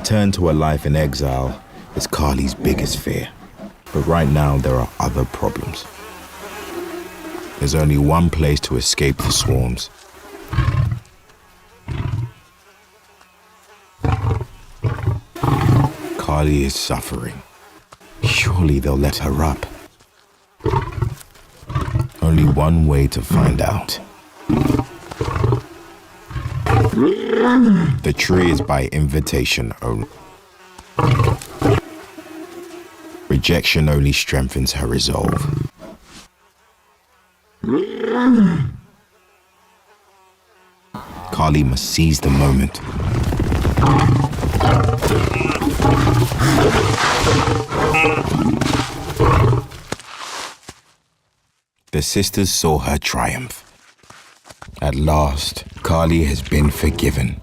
return to a life in exile is Carly's biggest fear. But right now, there are other problems. There's only one place to escape the swarms. Carly is suffering. Surely they'll let her up. Only one way to find out. The tree is by invitation only. Rejection only strengthens her resolve. Carly must seize the moment. The sisters saw her triumph. At last, Carly has been forgiven.